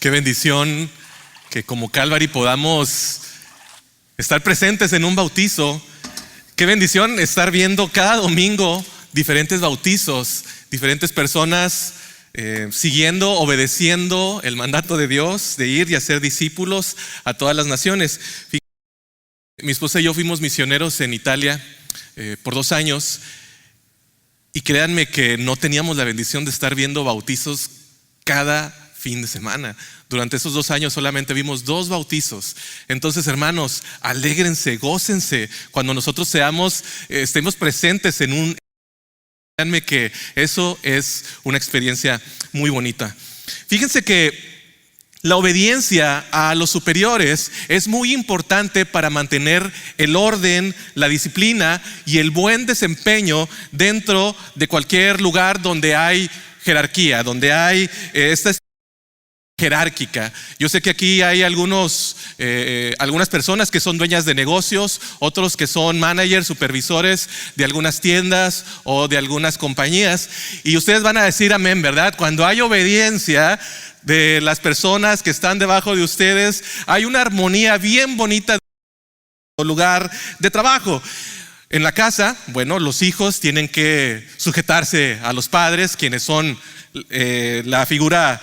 Qué bendición que como Calvary podamos estar presentes en un bautizo. Qué bendición estar viendo cada domingo diferentes bautizos, diferentes personas siguiendo, obedeciendo el mandato de Dios de ir y hacer discípulos a todas las naciones. Mi esposa y yo fuimos misioneros en Italia por 2 años y créanme que no teníamos la bendición de estar viendo bautizos cada fin de semana. Durante esos 2 años solamente vimos 2 bautizos. Entonces, hermanos, alégrense, gócense cuando nosotros estemos presentes en un. Créanme que eso es una experiencia muy bonita. Fíjense que la obediencia a los superiores es muy importante para mantener el orden, la disciplina y el buen desempeño dentro de cualquier lugar donde hay jerarquía, donde hay esta jerárquica. Yo sé que aquí hay algunas personas que son dueñas de negocios, otros que son managers, supervisores de algunas tiendas o de algunas compañías, y ustedes van a decir amén, ¿verdad? Cuando hay obediencia de las personas que están debajo de ustedes, hay una armonía bien bonita en el lugar de trabajo. En la casa, bueno, los hijos tienen que sujetarse a los padres, quienes son la figura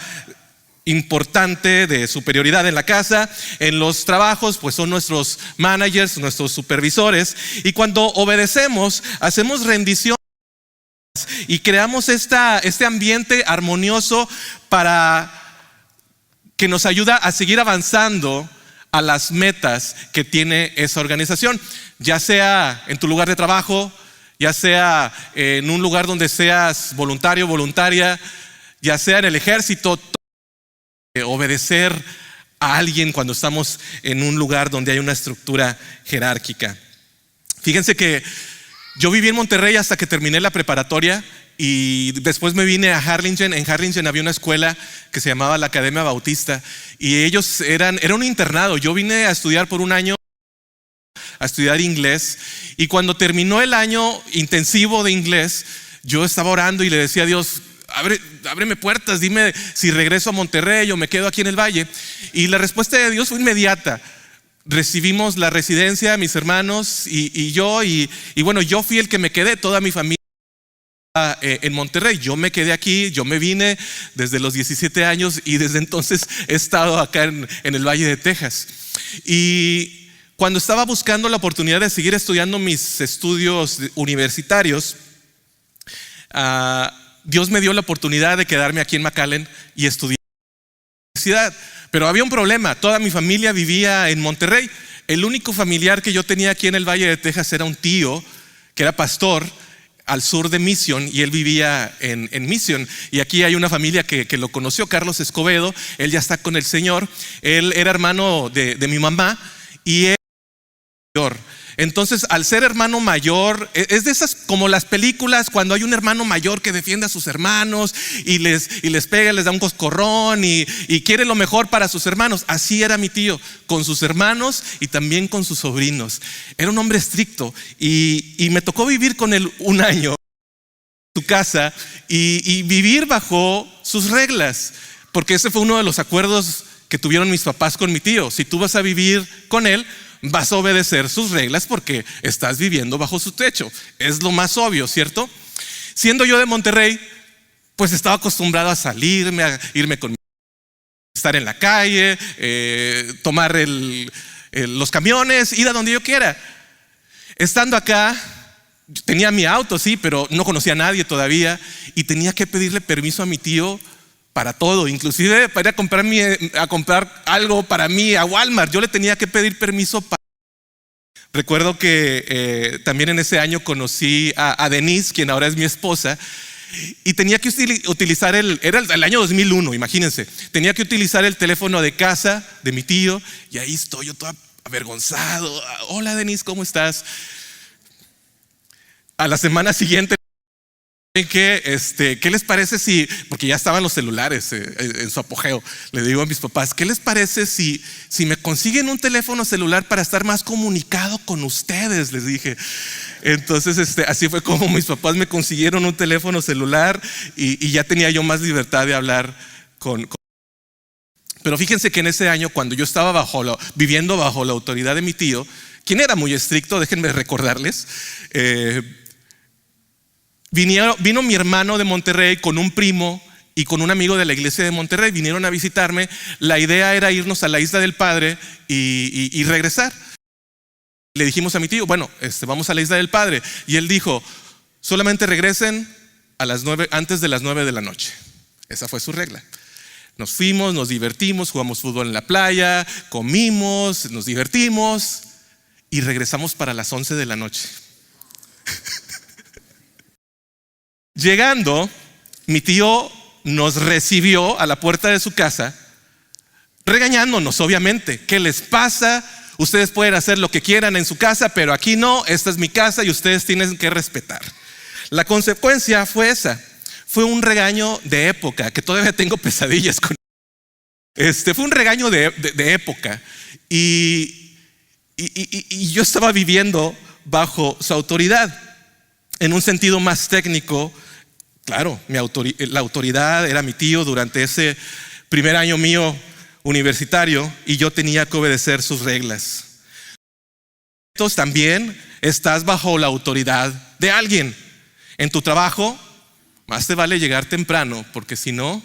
importante de superioridad en la casa. En los trabajos pues son nuestros managers, nuestros supervisores, y cuando obedecemos hacemos rendición y creamos este ambiente armonioso para que nos ayuda a seguir avanzando a las metas que tiene esa organización, ya sea en tu lugar de trabajo, ya sea en un lugar donde seas voluntario, voluntaria, ya sea en el ejército. Obedecer a alguien cuando estamos en un lugar donde hay una estructura jerárquica. Fíjense que yo viví en Monterrey hasta que terminé la preparatoria y después me vine a Harlingen. En Harlingen había una escuela que se llamaba la Academia Bautista y ellos era un internado. Yo vine a estudiar por 1 año, a estudiar inglés, y cuando terminó el año intensivo de inglés, yo estaba orando y le decía a Dios: ábreme puertas, dime si regreso a Monterrey o me quedo aquí en el Valle. Y la respuesta de Dios fue inmediata. Recibimos la residencia, mis hermanos y yo, y bueno, yo fui el que me quedé. Toda mi familia en Monterrey. Yo me quedé aquí, yo me vine desde los 17 años y desde entonces he estado acá en el Valle de Texas. Y cuando estaba buscando la oportunidad de seguir estudiando mis estudios universitarios, Dios me dio la oportunidad de quedarme aquí en McAllen y estudiar en la universidad. Pero había un problema: toda mi familia vivía en Monterrey. El único familiar que yo tenía aquí en el Valle de Texas era un tío que era pastor al sur de Mission, y él vivía en Mission. Y aquí hay una familia que lo conoció, Carlos Escobedo. Él ya está con el Señor. Él era hermano de mi mamá y él era mayor. Entonces, al ser hermano mayor, es de esas como las películas cuando hay un hermano mayor que defiende a sus hermanos y les pega, les da un coscorrón y quiere lo mejor para sus hermanos. Así era mi tío con sus hermanos y también con sus sobrinos. Era un hombre estricto y me tocó vivir con él 1 año en su casa y vivir bajo sus reglas, porque ese fue uno de los acuerdos que tuvieron mis papás con mi tío. Si tú vas a vivir con él, vas a obedecer sus reglas porque estás viviendo bajo su techo. Es lo más obvio, ¿cierto? Siendo yo de Monterrey, pues estaba acostumbrado a salirme, a irme con mi estar en la calle, tomar los camiones, ir a donde yo quiera. Estando acá, tenía mi auto, sí, pero no conocía a nadie todavía y tenía que pedirle permiso a mi tío para todo, inclusive para ir a comprar algo para mí a Walmart. Yo le tenía que pedir permiso. Recuerdo que también en ese año conocí a Denise, quien ahora es mi esposa, y tenía que utilizar era el año 2001, imagínense. Tenía que utilizar el teléfono de casa de mi tío y ahí estoy yo todo avergonzado. Hola Denise, ¿cómo estás? A la semana siguiente, ¿qué les parece si, porque ya estaban los celulares en su apogeo, le digo a mis papás: ¿qué les parece si me consiguen un teléfono celular para estar más comunicado con ustedes? Les dije. Entonces así fue como mis papás me consiguieron un teléfono celular y ya tenía yo más libertad de hablar con Pero fíjense que en ese año, cuando yo estaba viviendo bajo la autoridad de mi tío, quien era muy estricto, déjenme recordarles, vino mi hermano de Monterrey con un primo y con un amigo de la iglesia de Monterrey. Vinieron a visitarme. La idea era irnos a la Isla del Padre y regresar. Le dijimos a mi tío, bueno, vamos a la Isla del Padre. Y él dijo, solamente regresen a las 9, antes de las 9 de la noche. Esa fue su regla. Nos fuimos, nos divertimos, jugamos fútbol en la playa, comimos, nos divertimos y regresamos para las 11 de la noche. Llegando, mi tío nos recibió a la puerta de su casa, regañándonos, obviamente. ¿Qué les pasa? Ustedes pueden hacer lo que quieran en su casa, pero aquí no, esta es mi casa y ustedes tienen que respetar. La consecuencia fue esa. Fue un regaño de época, que todavía tengo pesadillas con. Fue un regaño de época y yo estaba viviendo bajo su autoridad. En un sentido más técnico, claro, la autoridad era mi tío durante ese primer año mío universitario y yo tenía que obedecer sus reglas. Entonces también estás bajo la autoridad de alguien. En tu trabajo, más te vale llegar temprano, porque si no,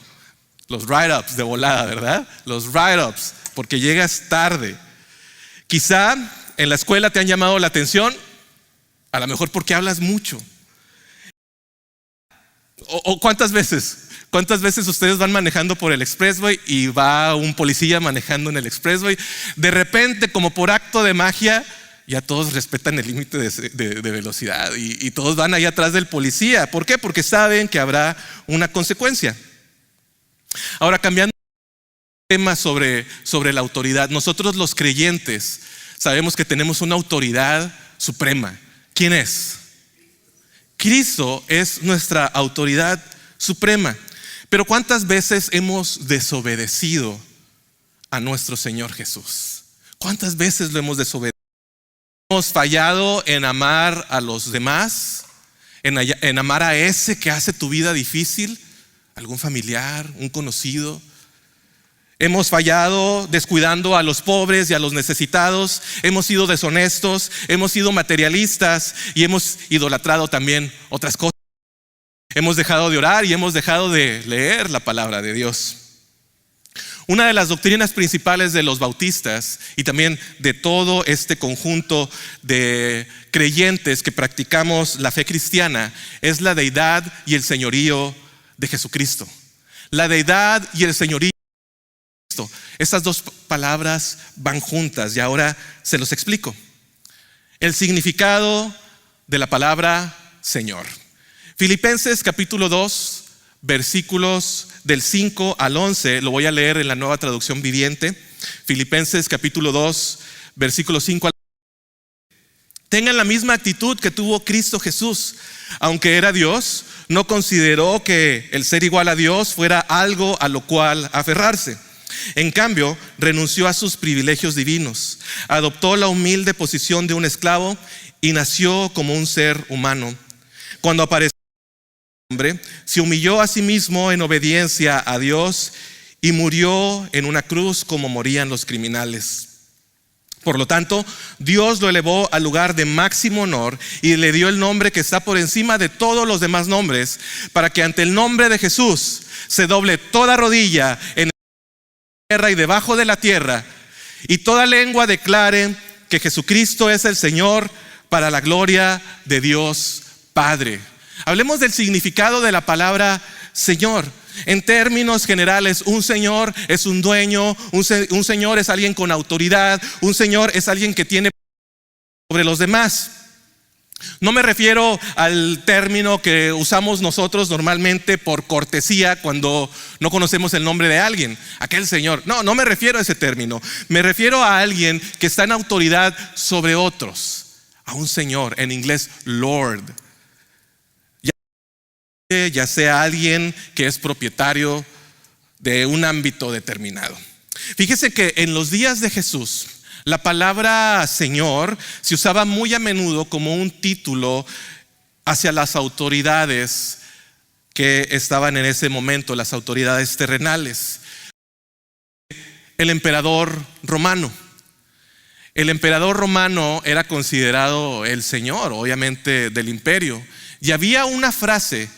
los write-ups de volada, ¿verdad? Los write-ups, porque llegas tarde. Quizá en la escuela te han llamado la atención, a lo mejor porque hablas mucho. O ¿cuántas veces ustedes van manejando por el expressway y va un policía manejando en el expressway? De repente, como por acto de magia, ya todos respetan el límite de velocidad y todos van ahí atrás del policía. ¿Por qué? Porque saben que habrá una consecuencia. Ahora, cambiando el tema sobre la autoridad, nosotros los creyentes sabemos que tenemos una autoridad suprema. ¿Quién es? Cristo es nuestra autoridad suprema. Pero ¿cuántas veces hemos desobedecido a nuestro Señor Jesús? ¿Cuántas veces lo hemos desobedecido? ¿Hemos fallado en amar a los demás? ¿En amar a ese que hace tu vida difícil? ¿Algún familiar, un conocido? Hemos fallado descuidando a los pobres y a los necesitados. Hemos sido deshonestos, hemos sido materialistas y hemos idolatrado también otras cosas. Hemos dejado de orar y hemos dejado de leer la palabra de Dios. Una de las doctrinas principales de los bautistas y también de todo este conjunto de creyentes que practicamos la fe cristiana es la deidad y el señorío de Jesucristo. La deidad y el señorío de Cristo. Estas dos palabras van juntas y ahora se los explico. El significado de la palabra Señor. Filipenses capítulo 2, versículos del 5 al 11, lo voy a leer en la Nueva Traducción Viviente. Filipenses capítulo 2, versículos 5 al 11. Tengan la misma actitud que tuvo Cristo Jesús. Aunque era Dios, no consideró que el ser igual a Dios fuera algo a lo cual aferrarse. En cambio, renunció a sus privilegios divinos, adoptó la humilde posición de un esclavo y nació como un ser humano. Cuando apareció hombre, se humilló a sí mismo en obediencia a Dios y murió en una cruz como morían los criminales. Por lo tanto, Dios lo elevó al lugar de máximo honor y le dio el nombre que está por encima de todos los demás nombres, para que ante el nombre de Jesús se doble toda rodilla en la tierra y debajo de la tierra, y toda lengua declare que Jesucristo es el Señor, para la gloria de Dios Padre. Hablemos del significado de la palabra Señor. En términos generales, un señor es un dueño, un señor es alguien con autoridad, un señor es alguien que tiene sobre los demás. No me refiero al término que usamos nosotros normalmente por cortesía cuando no conocemos el nombre de alguien, aquel señor. No me refiero a ese término. Me refiero a alguien que está en autoridad sobre otros, a un señor, en inglés Lord. Ya sea alguien que es propietario de un ámbito determinado. Fíjese que en los días de Jesús, la palabra Señor se usaba muy a menudo como un título hacia las autoridades que estaban en ese momento, las autoridades terrenales. el emperador romano. El emperador romano era considerado el señor, obviamente, del imperio. Y había una frase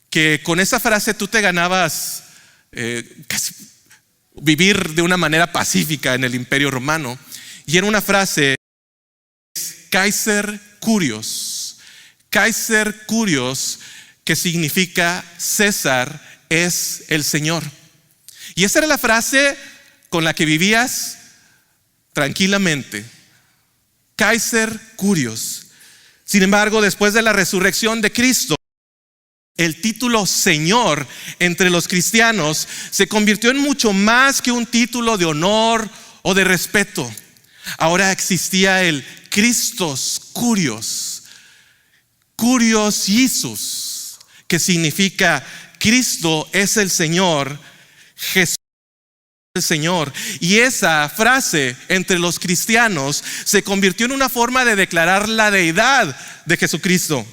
que con esa frase tú te ganabas casi vivir de una manera pacífica en el imperio romano. Y era una frase, Kaiser Curios. Kaiser Curios, que significa César es el Señor. Y esa era la frase con la que vivías tranquilamente. Kaiser Curios. Sin embargo, después de la resurrección de Cristo, el título Señor entre los cristianos se convirtió en mucho más que un título de honor o de respeto. Ahora existía el Christos Curios, Curios Jesus, que significa Cristo es el Señor, Jesús es el Señor. Y esa frase entre los cristianos se convirtió en una forma de declarar la deidad de Jesucristo.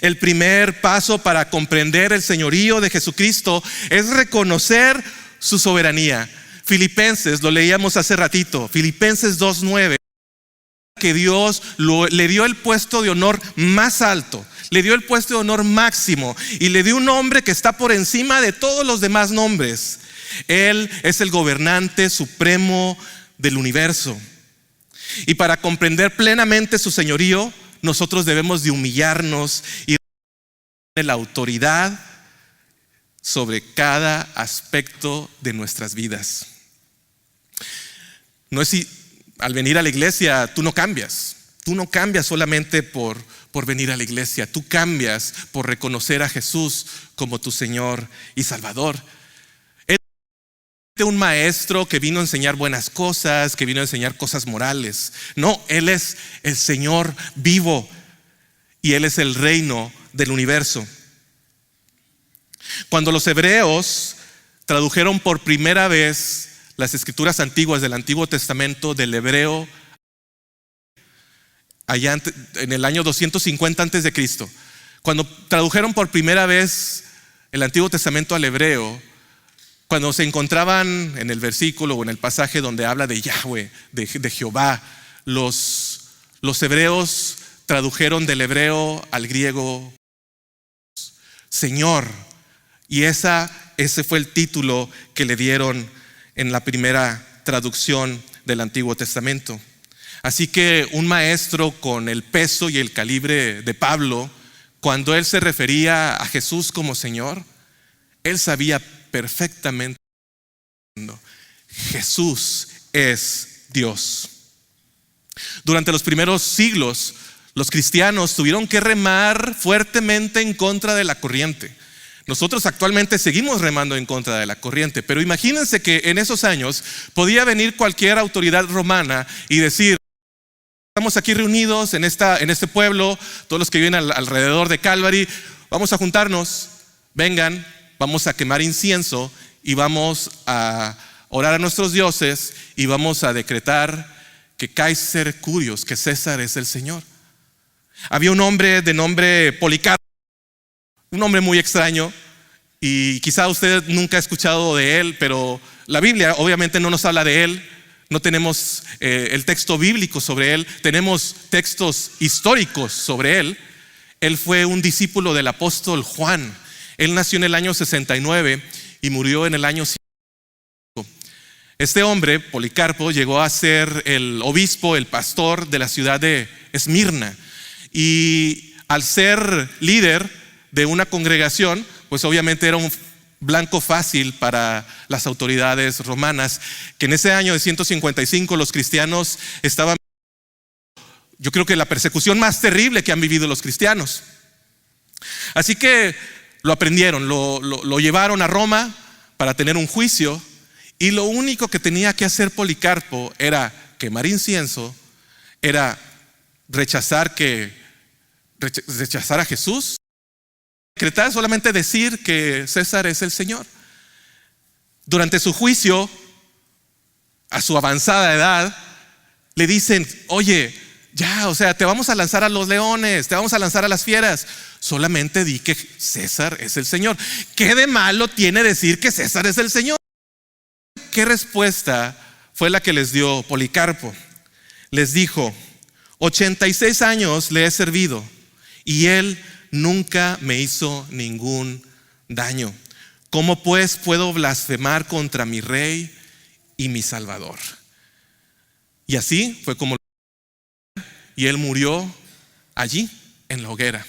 El primer paso para comprender el señorío de Jesucristo es reconocer su soberanía. Filipenses, lo leíamos hace ratito, Filipenses 2:9, que Dios le dio el puesto de honor más alto, le dio el puesto de honor máximo y le dio un nombre que está por encima de todos los demás nombres. Él es el gobernante supremo del universo. Y para comprender plenamente su señorío, nosotros debemos de humillarnos y recibir la autoridad sobre cada aspecto de nuestras vidas. No es si al venir a la iglesia tú no cambias. Tú no cambias solamente por venir a la iglesia. Tú cambias por reconocer a Jesús como tu Señor y Salvador. Él es un maestro que vino a enseñar buenas cosas, que vino a enseñar cosas morales. No, Él es el Señor vivo y Él es el reino del universo. Cuando los hebreos tradujeron por primera vez las escrituras antiguas del Antiguo Testamento del hebreo allá en el año 250 antes de Cristo, cuando tradujeron por primera vez el Antiguo Testamento al hebreo, cuando se encontraban en el versículo o en el pasaje donde habla de Yahweh, de Jehová, los hebreos tradujeron del hebreo al griego Señor, y ese fue el título que le dieron en la primera traducción del Antiguo Testamento. Así que un maestro con el peso y el calibre de Pablo, cuando él se refería a Jesús como Señor, él sabía perfectamente: Jesús es Dios. Durante los primeros siglos, los cristianos tuvieron que remar fuertemente en contra de la corriente. Nosotros actualmente seguimos remando en contra de la corriente, pero imagínense que en esos años podía venir cualquier autoridad romana y decir: estamos aquí reunidos en este pueblo, todos los que viven alrededor de Calvary, vamos a juntarnos, vengan, vamos a quemar incienso y vamos a orar a nuestros dioses y vamos a decretar que Kaiser Curios, que César es el Señor. Había un hombre de nombre Policarpo, un hombre muy extraño, y quizá usted nunca ha escuchado de él, pero la Biblia obviamente no nos habla de él. No tenemos el texto bíblico sobre él, tenemos textos históricos sobre él. Él fue un discípulo del apóstol Juan. Él nació en el año 69 y murió en el año 55. Este hombre, Policarpo, llegó a ser el obispo, el pastor de la ciudad de Esmirna. Y al ser líder de una congregación, pues obviamente era un blanco fácil para las autoridades romanas, que en ese año de 155 los cristianos estaban, yo creo que la persecución más terrible que han vivido los cristianos. Así que lo aprendieron, lo llevaron a Roma para tener un juicio, y lo único que tenía que hacer Policarpo era quemar incienso, era rechazar a Jesús, decretar, solamente decir que César es el Señor. Durante su juicio, a su avanzada edad, le dicen: oye, ya, o sea, te vamos a lanzar a los leones, te vamos a lanzar a las fieras, solamente di que César es el Señor. ¿Qué de malo tiene decir que César es el Señor? qué respuesta fue la que les dio Policarpo. Les dijo: 86 años le he servido y él nunca me hizo ningún daño. ¿Cómo pues puedo blasfemar contra mi rey y mi salvador? Y así fue como y él murió allí en la hoguera.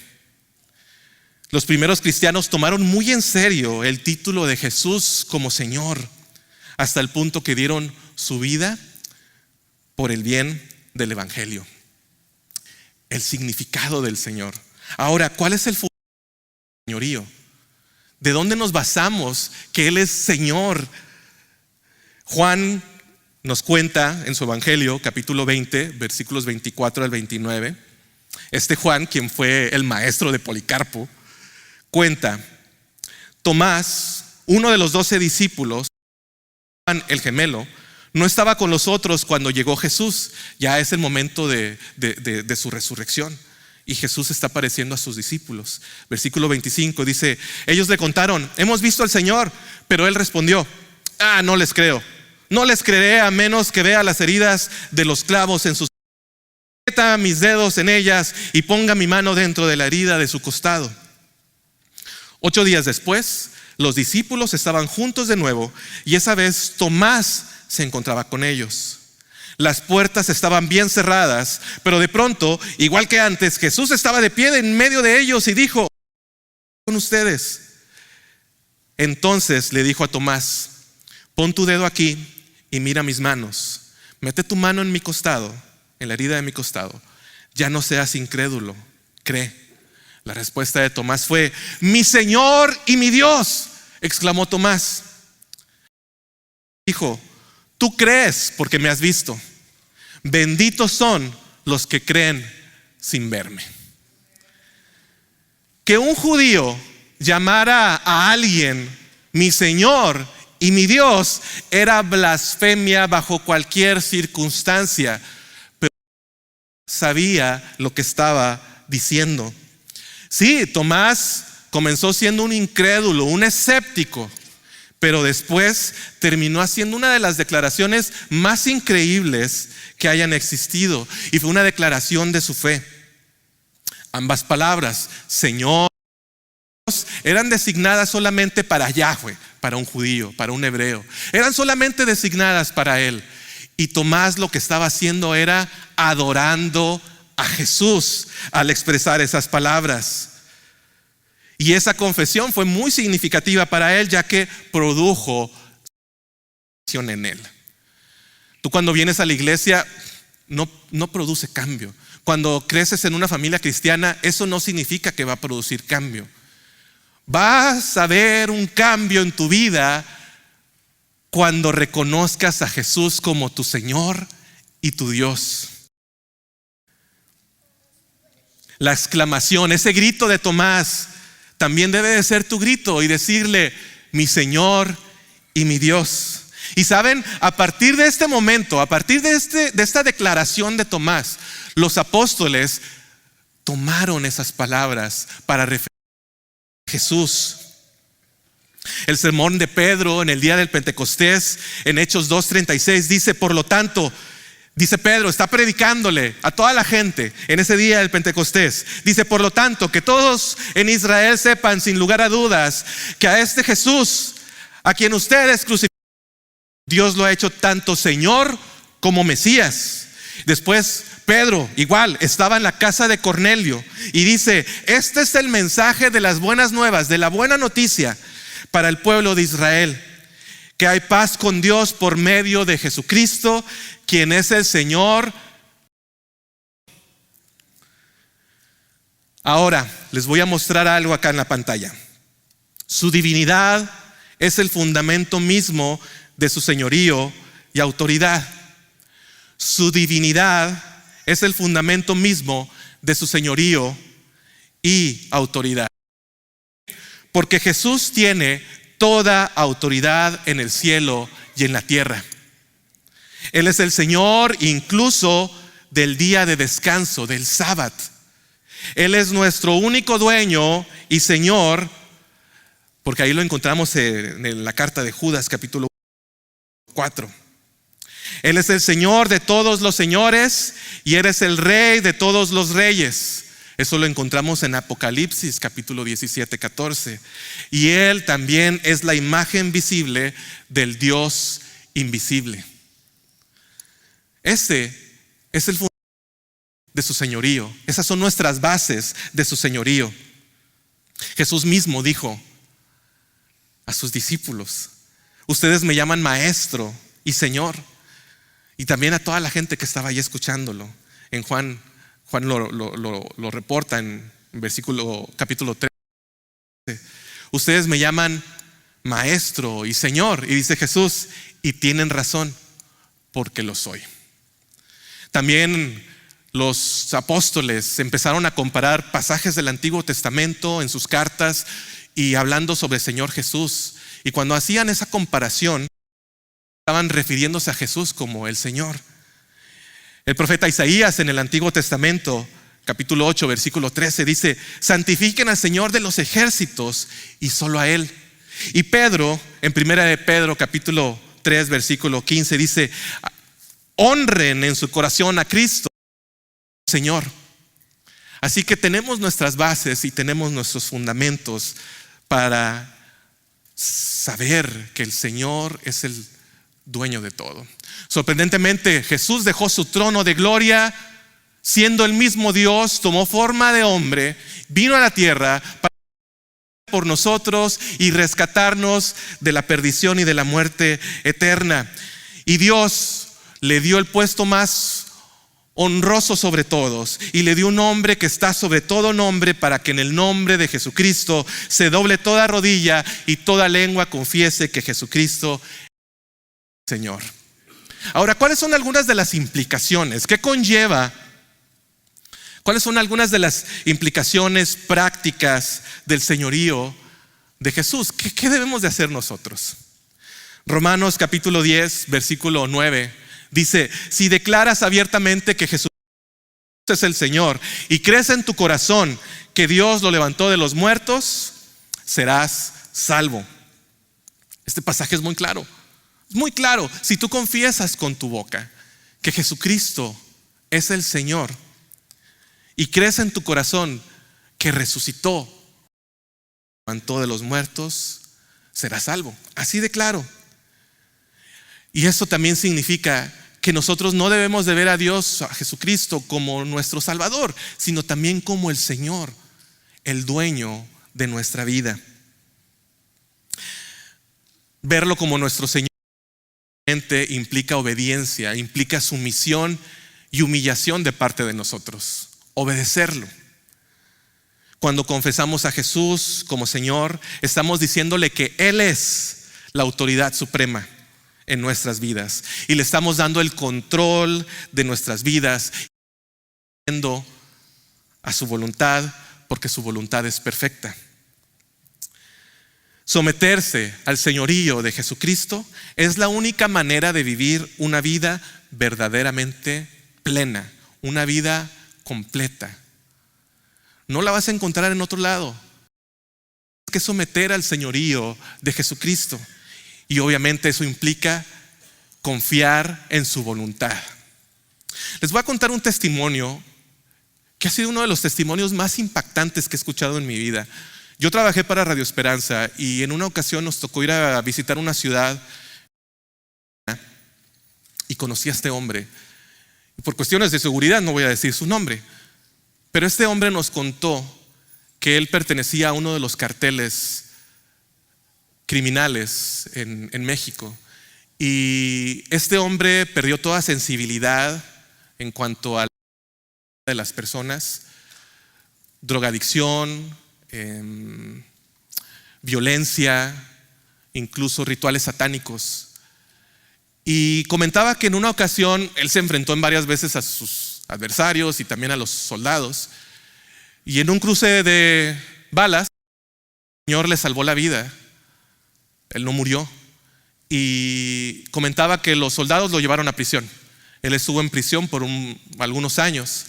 Los primeros cristianos tomaron muy en serio el título de Jesús como Señor, hasta el punto que dieron su vida por el bien del evangelio. El significado del Señor. Ahora, ¿cuál es el señorío? ¿De dónde nos basamos que Él es Señor? Juan nos cuenta en su evangelio, capítulo 20, versículos 24 al 29. Este Juan, quien fue el maestro de Policarpo, cuenta: Tomás, uno de los 12 discípulos, Juan el gemelo, no estaba con los otros cuando llegó Jesús. Ya es el momento de su resurrección y Jesús está apareciendo a sus discípulos. Versículo 25 dice: ellos le contaron: hemos visto al Señor. Pero él respondió: no les creo. No les creeré a menos que vea las heridas de los clavos en sus manos, meta mis dedos en ellas y ponga mi mano dentro de la herida de su costado. 8 días después, los discípulos estaban juntos de nuevo y esa vez Tomás se encontraba con ellos. Las puertas estaban bien cerradas, pero de pronto, igual que antes, Jesús estaba de pie en medio de ellos y dijo: con ustedes. Entonces le dijo a Tomás: pon tu dedo aquí y mira mis manos. Mete tu mano en mi costado, en la herida de mi costado. Ya no seas incrédulo, cree. La respuesta de Tomás fue: mi Señor y mi Dios. Exclamó Tomás. Dijo: tú crees porque me has visto. Benditos son los que creen sin verme. Que un judío llamara a alguien mi Señor y mi Dios era blasfemia bajo cualquier circunstancia, pero sabía lo que estaba diciendo. Sí, Tomás comenzó siendo un incrédulo, un escéptico, pero después terminó haciendo una de las declaraciones más increíbles que hayan existido, y fue una declaración de su fe. Ambas palabras, Señor, eran designadas solamente para Yahweh, para un judío, para un hebreo. Eran solamente designadas para él. Y Tomás lo que estaba haciendo era adorando a Jesús al expresar esas palabras. Y esa confesión fue muy significativa para él, ya que produjo en él. Tú cuando vienes a la iglesia no produce cambio. Cuando creces en una familia cristiana, eso no significa que va a producir cambio. Vas a ver un cambio en tu vida cuando reconozcas a Jesús como tu Señor y tu Dios. La exclamación, ese grito de Tomás, también debe de ser tu grito y decirle: mi Señor y mi Dios. Y saben, a partir de este momento, a partir de esta declaración de Tomás, los apóstoles tomaron esas palabras para referirse a Jesús. El sermón de Pedro en el día del Pentecostés, en Hechos 2:36, dice: por lo tanto, dice Pedro, está predicándole a toda la gente en ese día del Pentecostés. Dice: por lo tanto, que todos en Israel sepan sin lugar a dudas que a este Jesús, a quien ustedes crucificaron, Dios lo ha hecho tanto Señor como Mesías. Después Pedro igual estaba en la casa de Cornelio y dice: este es el mensaje de las buenas nuevas, de la buena noticia para el pueblo de Israel, que hay paz con Dios por medio de Jesucristo, quien es el Señor. Ahora les voy a mostrar algo acá en la pantalla. Su divinidad es el fundamento mismo de su señorío y autoridad. Su divinidad es el fundamento mismo de su señorío y autoridad. Porque Jesús tiene toda autoridad en el cielo y en la tierra. Él es el Señor incluso del día de descanso, del sábado. Él es nuestro único dueño y Señor, porque ahí lo encontramos en la carta de Judas capítulo 1. 4. Él es el Señor de todos los señores y eres el Rey de todos los reyes. Eso lo encontramos en Apocalipsis capítulo 17, 14. Y Él también es la imagen visible del Dios invisible. Ese es el fundamento de su señorío. Esas son nuestras bases de su señorío. Jesús mismo dijo a sus discípulos: ustedes me llaman maestro y señor. Y también a toda la gente que estaba ahí escuchándolo. En Juan lo reporta en capítulo 3. Ustedes me llaman maestro y señor. Y dice Jesús: y tienen razón, porque lo soy. También los apóstoles empezaron a comparar pasajes del Antiguo Testamento en sus cartas y hablando sobre el Señor Jesús. Y cuando hacían esa comparación, estaban refiriéndose a Jesús como el Señor. El profeta Isaías en el Antiguo Testamento, capítulo 8, versículo 13, dice: santifiquen al Señor de los ejércitos y solo a Él. Y Pedro, en primera de Pedro, capítulo 3, versículo 15, dice: honren en su corazón a Cristo, Señor. Así que tenemos nuestras bases y tenemos nuestros fundamentos para saber que el Señor es el dueño de todo. Sorprendentemente, Jesús dejó su trono de gloria, siendo el mismo Dios, tomó forma de hombre, vino a la tierra para por nosotros y rescatarnos de la perdición y de la muerte eterna. Y Dios le dio el puesto más honroso sobre todos y le dio un nombre que está sobre todo nombre, para que en el nombre de Jesucristo se doble toda rodilla y toda lengua confiese que Jesucristo es el Señor. Ahora, ¿cuáles son algunas de las implicaciones? ¿Qué conlleva? ¿Cuáles son algunas de las implicaciones prácticas del señorío de Jesús? ¿Qué debemos de hacer nosotros? Romanos capítulo 10, versículo 9 dice: si declaras abiertamente que Jesús es el Señor y crees en tu corazón que Dios lo levantó de los muertos, serás salvo. Este pasaje es muy claro. Es muy claro. Si tú confiesas con tu boca que Jesucristo es el Señor y crees en tu corazón que resucitó, levantó de los muertos, serás salvo. Así de claro. Y eso también significa que nosotros no debemos de ver a Dios, a Jesucristo, como nuestro Salvador, sino también como el Señor, el dueño de nuestra vida. Verlo como nuestro Señor implica obediencia, implica sumisión y humillación de parte de nosotros. Obedecerlo. Cuando confesamos a Jesús como Señor, estamos diciéndole que Él es la autoridad suprema en nuestras vidas y le estamos dando el control de nuestras vidas, yendo a su voluntad, porque su voluntad es perfecta. Someterse al señorío de Jesucristo es la única manera de vivir una vida verdaderamente plena, una vida completa. No la vas a encontrar en otro lado. Hay que someter al señorío de Jesucristo. Y obviamente eso implica confiar en su voluntad. Les voy a contar un testimonio que ha sido uno de los testimonios más impactantes que he escuchado en mi vida. Yo trabajé para Radio Esperanza y en una ocasión nos tocó ir a visitar una ciudad y conocí a este hombre. Y por cuestiones de seguridad no voy a decir su nombre, pero este hombre nos contó que él pertenecía a uno de los carteles criminales en México, y este hombre perdió toda sensibilidad en cuanto a de las personas, drogadicción, violencia, incluso rituales satánicos. Y comentaba que en una ocasión él se enfrentó en varias veces a sus adversarios y también a los soldados, y en un cruce de balas el Señor le salvó la vida. Él no murió. Y comentaba que los soldados lo llevaron a prisión. Él estuvo en prisión por algunos años.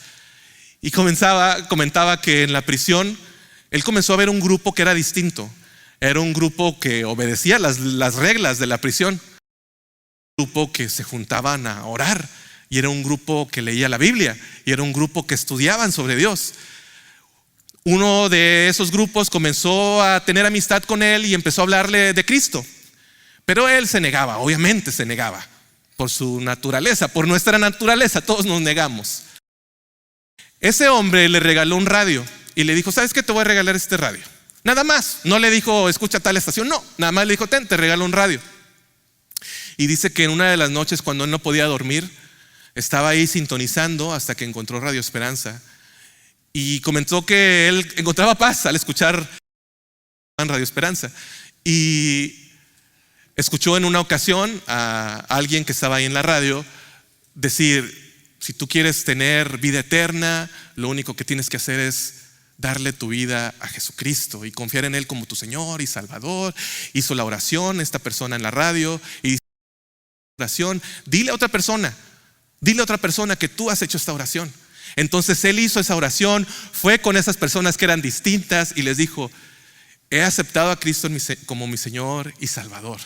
Y comentaba que en la prisión él comenzó a ver un grupo que era distinto. Era un grupo que obedecía las reglas de la prisión. grupo que se juntaban a orar, y era un grupo que leía la Biblia, y era un grupo que estudiaban sobre Dios. Uno de esos grupos comenzó a tener amistad con él y empezó a hablarle de Cristo, pero él se negaba, obviamente se negaba, por su naturaleza, por nuestra naturaleza, todos nos negamos. Ese hombre le regaló un radio y le dijo: ¿sabes qué? Te voy a regalar este radio. Nada más, no le dijo escucha tal estación, no, nada más le dijo: te regalo un radio. Y dice que en una de las noches, cuando él no podía dormir, estaba ahí sintonizando hasta que encontró Radio Esperanza, y comentó que él encontraba paz al escuchar en Radio Esperanza. Y escuchó en una ocasión a alguien que estaba ahí en la radio decir: si tú quieres tener vida eterna, lo único que tienes que hacer es darle tu vida a Jesucristo y confiar en Él como tu Señor y Salvador. Hizo la oración esta persona en la radio, y oración, dile a otra persona que tú has hecho esta oración. Entonces él hizo esa oración, fue con esas personas que eran distintas y les dijo: he aceptado a Cristo como mi Señor y Salvador.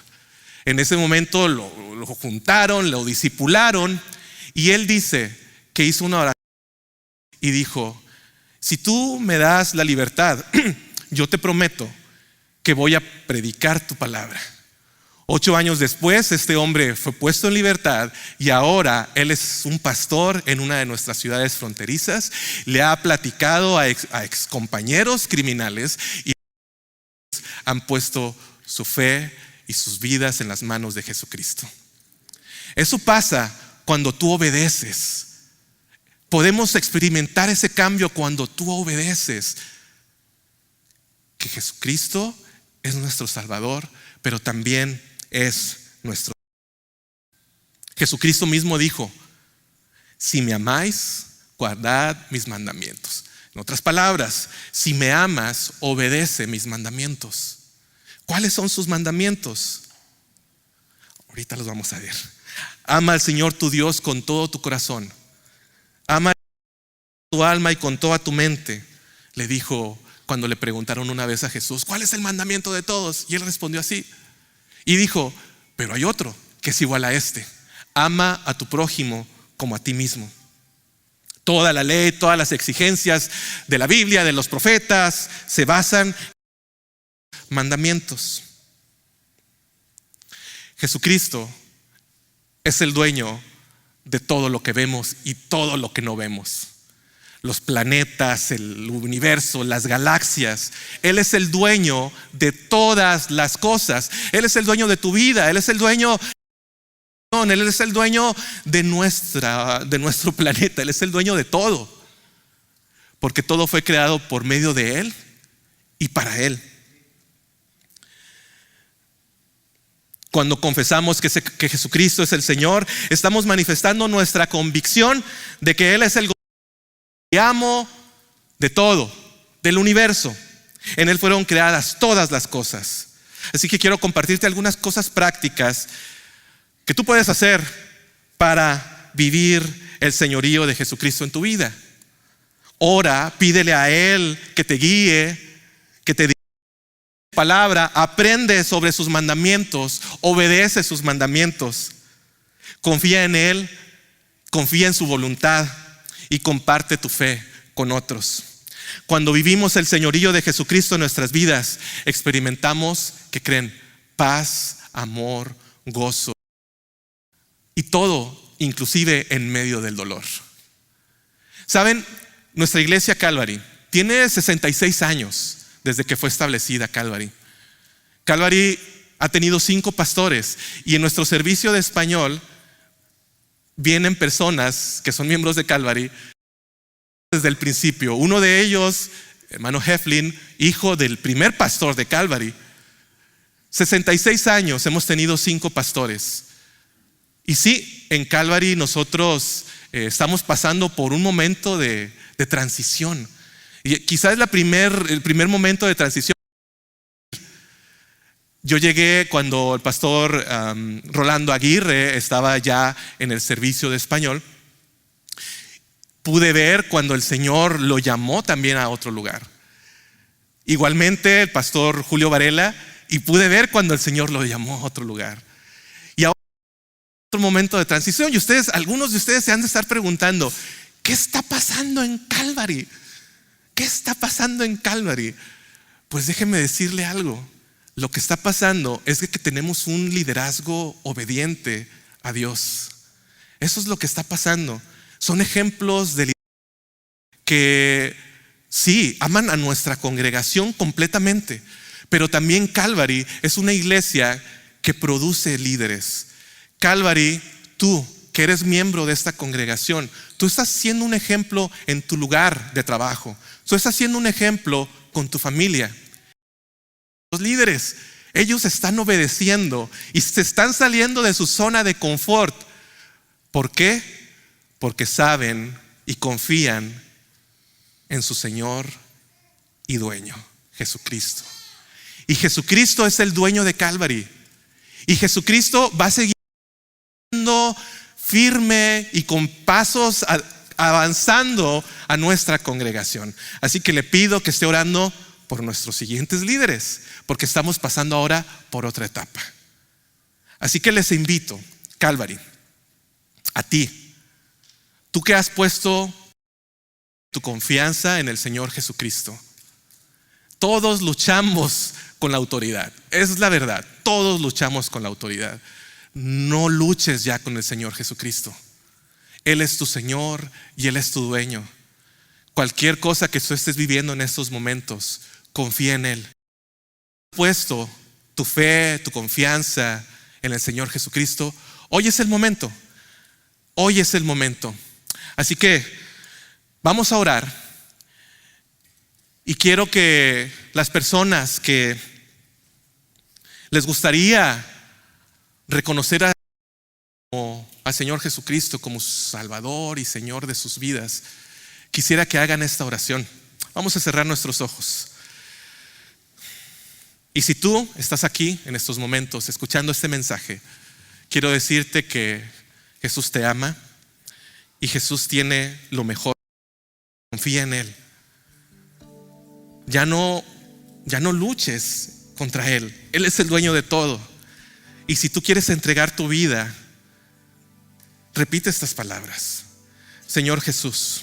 En ese momento lo juntaron, lo discipularon, y él dice que hizo una oración y dijo: si tú me das la libertad, yo te prometo que voy a predicar tu palabra. 8 años después, este hombre fue puesto en libertad, y ahora él es un pastor en una de nuestras ciudades fronterizas. Le ha platicado a ex compañeros criminales, y han puesto su fe y sus vidas en las manos de Jesucristo. Eso pasa cuando tú obedeces. Podemos experimentar ese cambio cuando tú obedeces. Que Jesucristo es nuestro Salvador, pero también es nuestro. Jesucristo mismo dijo: si me amáis, guardad mis mandamientos. En otras palabras, si me amas, obedece mis mandamientos. ¿Cuáles son sus mandamientos? Ahorita los vamos a ver. Ama al Señor tu Dios con todo tu corazón. Ama tu alma y con toda tu mente. Le dijo cuando le preguntaron una vez a Jesús: ¿cuál es el mandamiento de todos? Y él respondió así. Y dijo: pero hay otro que es igual a este: ama a tu prójimo como a ti mismo. Toda la ley, todas las exigencias de la Biblia, de los profetas, se basan en mandamientos. Jesucristo es el dueño de todo lo que vemos y todo lo que no vemos. Los planetas, el universo, las galaxias. Él es el dueño de todas las cosas. Él es el dueño de tu vida. Él es el dueño de nuestro planeta. Él es el dueño de todo, porque todo fue creado por medio de Él y para Él. Cuando confesamos que Jesucristo es el Señor, estamos manifestando nuestra convicción de que Él es el amo de todo, del universo. En Él fueron creadas todas las cosas. Así que quiero compartirte algunas cosas prácticas que tú puedes hacer para vivir el señorío de Jesucristo en tu vida. Ora, pídele a Él que te guíe, que te diga palabra, aprende sobre sus mandamientos, obedece sus mandamientos, confía en Él, confía en su voluntad y comparte tu fe con otros. Cuando vivimos el señorío de Jesucristo en nuestras vidas, experimentamos, ¿qué creen? Paz, amor, gozo, y todo, inclusive en medio del dolor. ¿Saben? Nuestra iglesia Calvary tiene 66 años desde que fue establecida Calvary. Calvary ha tenido 5 pastores, y en nuestro servicio de español vienen personas que son miembros de Calvary desde el principio. Uno de ellos, hermano Heflin, hijo del primer pastor de Calvary. 66 años hemos tenido 5 pastores. Y sí, en Calvary nosotros estamos pasando por un momento de transición. Y quizás es el primer momento de transición. Yo llegué cuando el pastor Rolando Aguirre estaba ya en el servicio de español. Pude ver cuando el Señor lo llamó también a otro lugar. Igualmente el pastor Julio Varela, y pude ver cuando el Señor lo llamó a otro lugar. Otro momento de transición. Y algunos de ustedes se han de estar preguntando, ¿qué está pasando en Calvary? ¿Qué está pasando en Calvary? Pues déjeme decirle algo. Lo que está pasando es que tenemos un liderazgo obediente a Dios. Eso es lo que está pasando. Son ejemplos de que sí, aman a nuestra congregación completamente, pero también Calvary es una iglesia que produce líderes. Calvary, tú que eres miembro de esta congregación, tú estás siendo un ejemplo en tu lugar de trabajo. Tú estás siendo un ejemplo con tu familia. Los líderes, ellos están obedeciendo y se están saliendo de su zona de confort. ¿Por qué? Porque saben y confían en su Señor y dueño, Jesucristo. Y Jesucristo es el dueño de Calvary. Y Jesucristo va a seguir firme y con pasos avanzando a nuestra congregación. Así que le pido que esté orando por nuestros siguientes líderes, porque estamos pasando ahora por otra etapa. Así que les invito, Calvary, a ti, tú que has puesto tu confianza en el Señor Jesucristo. Todos luchamos con la autoridad, es la verdad, todos luchamos con la autoridad. No luches ya con el Señor Jesucristo. Él es tu Señor y Él es tu dueño. Cualquier cosa que tú estés viviendo en estos momentos, confía en Él. Has puesto tu fe, tu confianza en el Señor Jesucristo. Hoy es el momento. Hoy es el momento. Así que vamos a orar. Y quiero que las personas que les gustaría reconocer al Señor Jesucristo como Salvador y Señor de sus vidas, quisiera que hagan esta oración. Vamos a cerrar nuestros ojos. Y si tú estás aquí en estos momentos escuchando este mensaje, quiero decirte que Jesús te ama y Jesús tiene lo mejor. Confía en Él. Ya no luches contra Él. Él es el dueño de todo. Y si tú quieres entregar tu vida, repite estas palabras. Señor Jesús,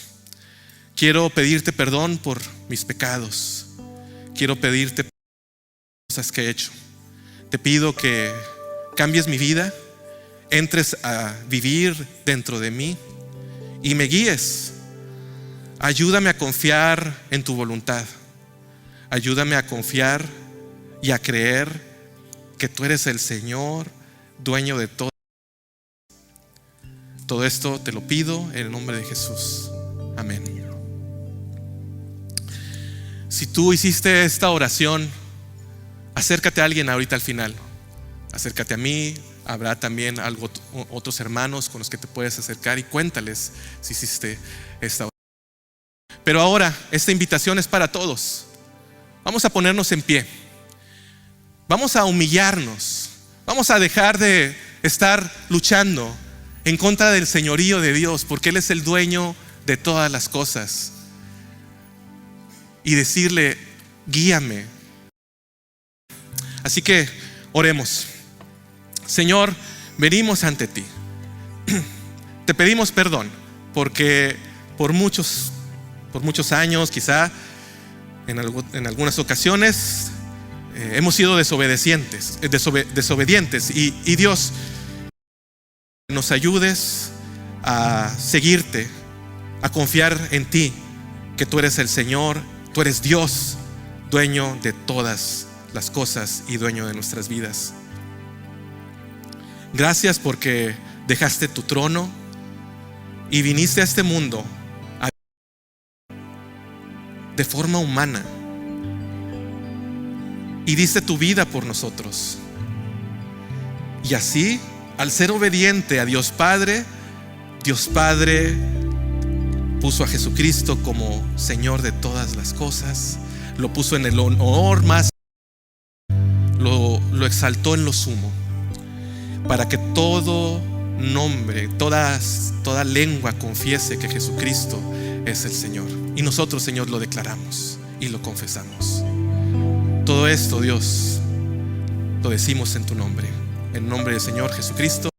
quiero pedirte perdón por mis pecados. Quiero pedirte por las cosas que he hecho. Te pido que cambies mi vida, entres a vivir dentro de mí y me guíes. Ayúdame a confiar en tu voluntad. Ayúdame a confiar y a creer que tú eres el Señor, dueño de todo. Todo esto te lo pido en el nombre de Jesús. Amén. Si tú hiciste esta oración, acércate a alguien ahorita al final. Acércate a mí. Habrá también otros hermanos con los que te puedes acercar y cuéntales si hiciste esta oración. Pero ahora esta invitación es para todos. Vamos a ponernos en pie. Vamos a humillarnos. Vamos a dejar de estar luchando en contra del señorío de Dios, porque Él es el dueño de todas las cosas. Y decirle, guíame. Así que oremos. Señor, venimos ante ti. Te pedimos perdón, porque por muchos años, quizá en algunas ocasiones, hemos sido desobedientes y Dios, nos ayudes a seguirte, a confiar en ti, que tú eres el Señor, tú eres Dios, dueño de todas las cosas y dueño de nuestras vidas. Gracias porque dejaste tu trono y viniste a este mundo de forma humana y diste tu vida por nosotros. Y así, al ser obediente a Dios Padre puso a Jesucristo como Señor de todas las cosas, lo puso en el honor más, lo exaltó en lo sumo, para que todo nombre, toda lengua confiese que Jesucristo es el Señor. Y nosotros, Señor, lo declaramos y lo confesamos. Todo esto, Dios, lo decimos en tu nombre, en nombre del Señor Jesucristo.